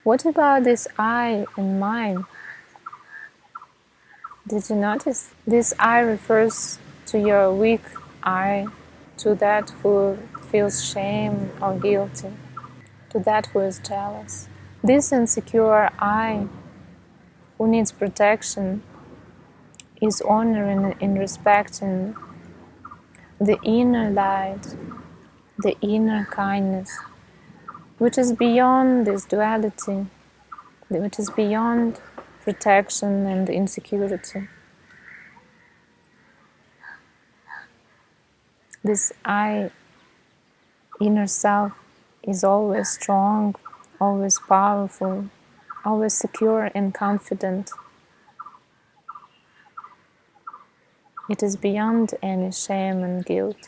What about this I and mine? Did you notice? This I refers to your weak I, to that who feels shame or guilty, to that who is jealous. This insecure I, who needs protection, is honoring and respecting the inner light, the inner kindness, which is beyond this duality, which is beyond protection and insecurity. This I, inner self, is always strong, always powerful, always secure and confident. It is beyond any shame and guilt,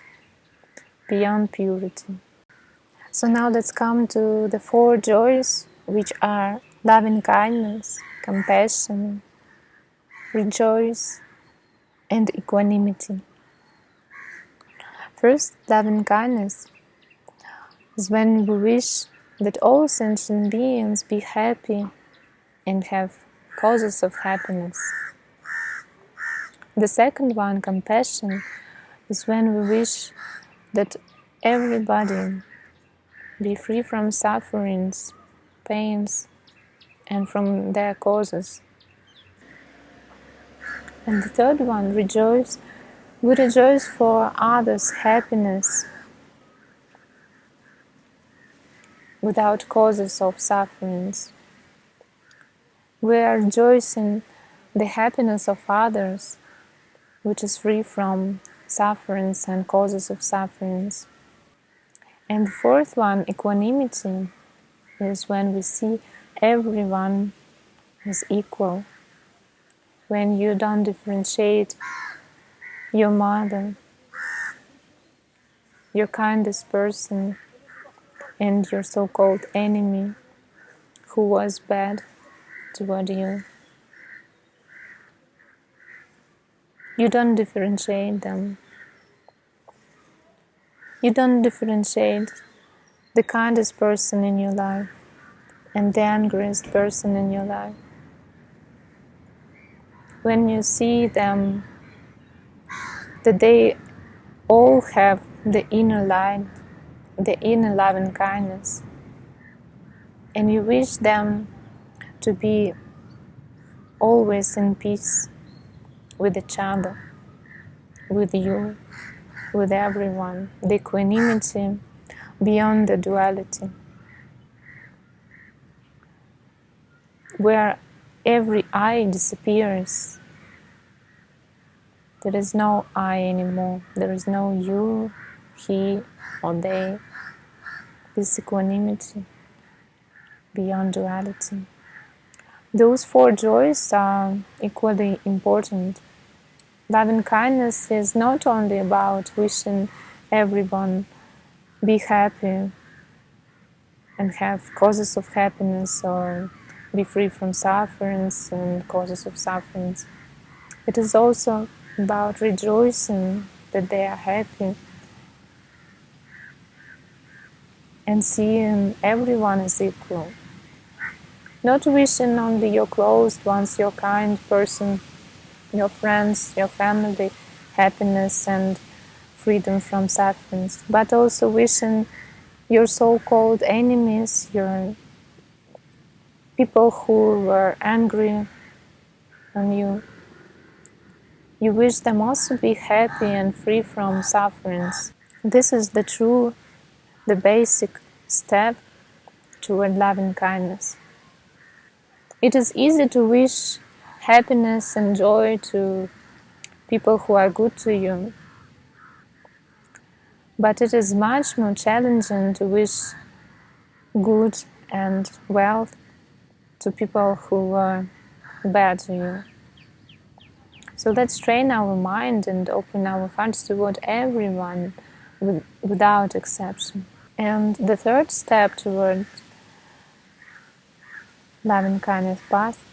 beyond purity. So now let's come to the 4 joys, which are loving kindness, compassion, rejoice, and equanimity. First, loving kindness is when we wish that all sentient beings be happy and have causes of happiness. The second one, compassion, is when we wish that everybody be free from sufferings, pains, and from their causes. And the third one, rejoice. We rejoice for others' happiness without causes of sufferings. We are rejoicing the happiness of others, which is free from sufferings and causes of sufferings. And the fourth one, equanimity, is when we see everyone as equal. When you don't differentiate your mother, your kindest person, and your so-called enemy who was bad toward you. You don't differentiate them. You don't differentiate the kindest person in your life and the angriest person in your life. When you see them, that they all have the inner light, the inner love and kindness, and you wish them to be always in peace with each other, with you, with everyone, the equanimity beyond the duality, where every I disappears. There is no I anymore. There is no you, he, or they. This equanimity beyond duality. Those 4 joys are equally important. Loving kindness is not only about wishing everyone be happy and have causes of happiness or be free from sufferings and causes of sufferings. It is also about rejoicing that they are happy and seeing everyone as equal. Not wishing only your close ones, your kind person, your friends, your family, happiness and freedom from sufferings, but also wishing your so-called enemies, your people who were angry on you, you wish them also be happy and free from sufferings. This is the basic step toward loving kindness. It is easy to wish happiness and joy to people who are good to you, but it is much more challenging to wish good and wealth to people who are bad to you. So let's train our mind and open our hearts toward everyone without exception. And the third step toward loving kindness path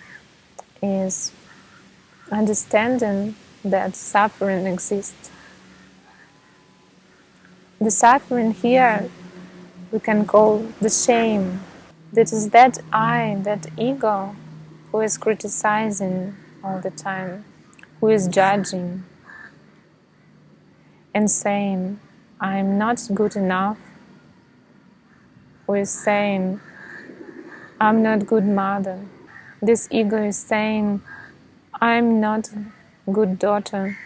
is understanding that suffering exists. The suffering here we can call the shame. That is that I, that ego, who is criticizing all the time, who is judging and saying, I'm not good enough, who is saying, I'm not good mother. This ego is saying, I'm not good daughter.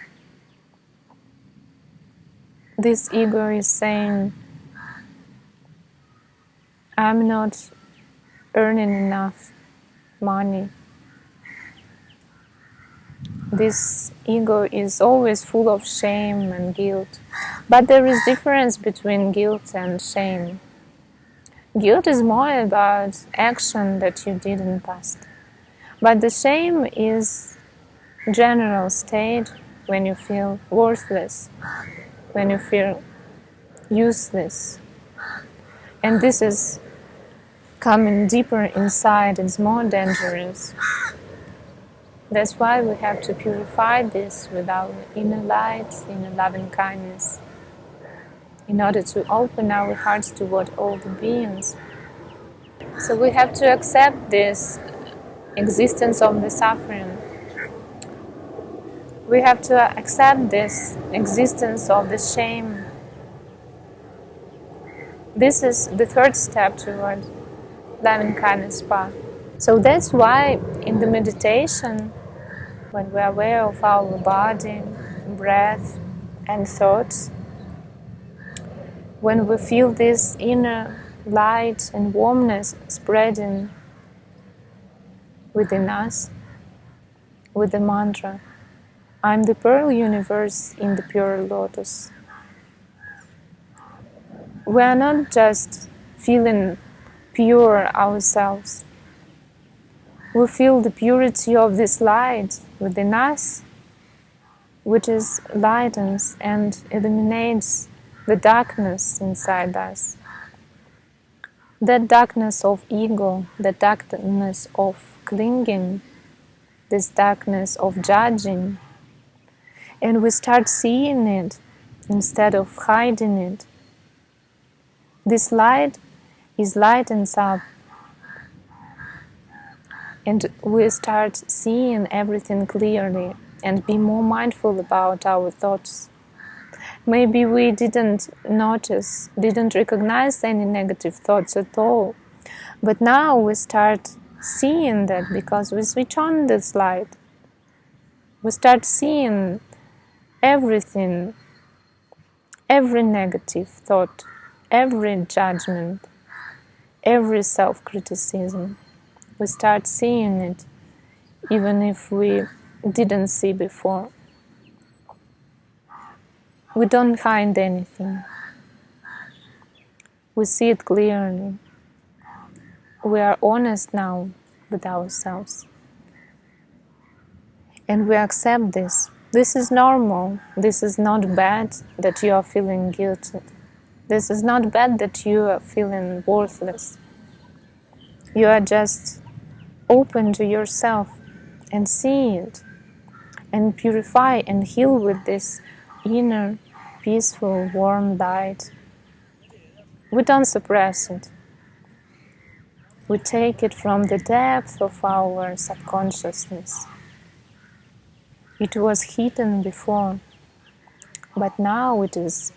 This ego is saying, I'm not earning enough money. This ego is always full of shame and guilt. But there is difference between guilt and shame. Guilt is more about action that you did in the past. But the shame is general state when you feel worthless, when you feel useless. And this is coming deeper inside, it's more dangerous. That's why we have to purify this with our inner light, inner loving kindness, in order to open our hearts toward all the beings. So we have to accept this existence of the suffering. We have to accept this existence of the shame. This is the third step toward loving kindness path. So that's why in the meditation, when we are aware of our body, breath, and thoughts, when we feel this inner light and warmness spreading within us, with the mantra, I'm the pearl universe in the pure lotus. We are not just feeling pure ourselves. We feel the purity of this light within us, which is lightens and eliminates the darkness inside us. That darkness of ego, that darkness of clinging, this darkness of judging. And we start seeing it instead of hiding it. This light is lightens up, and we start seeing everything clearly and be more mindful about our thoughts. Maybe we didn't notice, didn't recognize any negative thoughts at all, but now we start seeing that because we switch on this light. We start seeing everything, every negative thought, every judgment, every self-criticism. We start seeing it, even if we didn't see before. We don't hide anything. We see it clearly. We are honest now with ourselves. And we accept this. This is normal. This is not bad that you are feeling guilty. This is not bad that you are feeling worthless. You are just open to yourself and see it and purify and heal with this inner, peaceful, warm light. We don't suppress it. We take it from the depth of our subconsciousness. It was hidden before, but now it is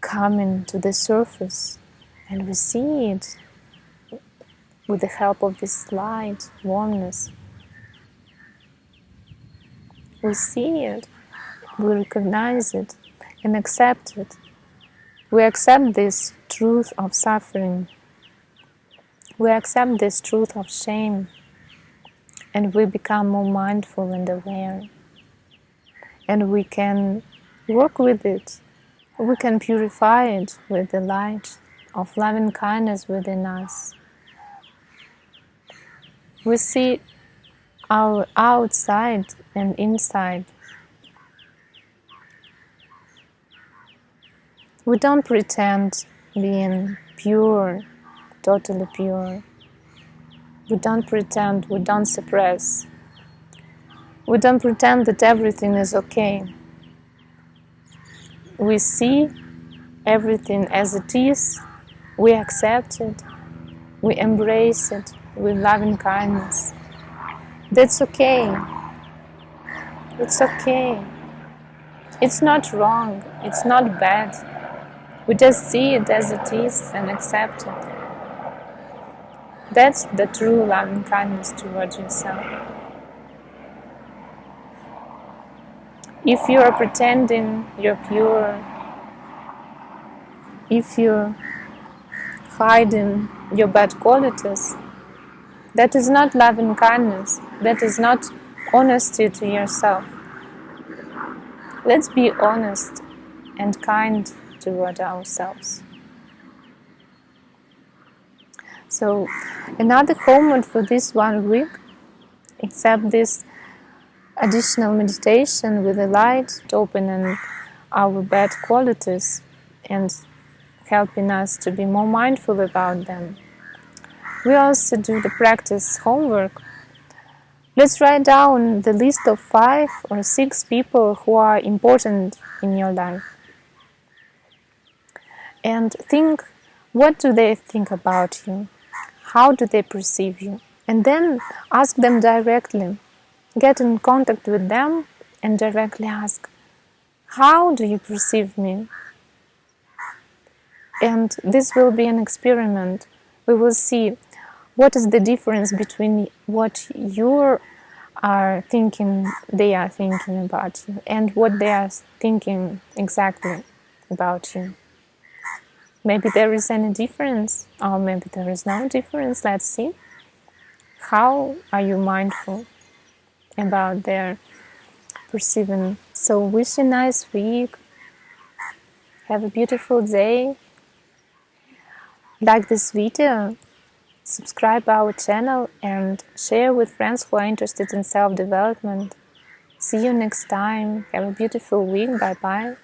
coming to the surface, and we see it with the help of this light, warmness. We see it, we recognize it, and accept it. We accept this truth of suffering. We accept this truth of shame, and we become more mindful and aware. And we can work with it. We can purify it with the light of loving kindness within us. We see our outside and inside. We don't pretend being pure, totally pure. We don't pretend, we don't suppress. We don't pretend that everything is okay. We see everything as it is, we accept it, We embrace it with loving kindness. That's okay. It's okay. It's not wrong. It's not bad. We just see it as it is and accept it. That's the true loving kindness towards yourself. If you are pretending you're pure, if you're hiding your bad qualities, that is not loving kindness. That is not honesty to yourself. Let's be honest and kind toward ourselves. So, another homework for this 1 week, except this additional meditation with the light, opening our bad qualities and helping us to be more mindful about them. We also do the practice homework. Let's write down the list of 5 or 6 people who are important in your life. And think, what do they think about you? How do they perceive you? And then ask them directly. Get in contact with them and directly ask, how do you perceive me? And this will be an experiment. We will see what is the difference between what you are thinking, they are thinking about you, and what they are thinking exactly about you. Maybe there is any difference, or maybe there is no difference. Let's see. How are you mindful about their perceiving? So wish you a nice week. Have a beautiful day. Like this video, subscribe our channel and share with friends who are interested in self-development. See you next time. Have a beautiful week. Bye-bye.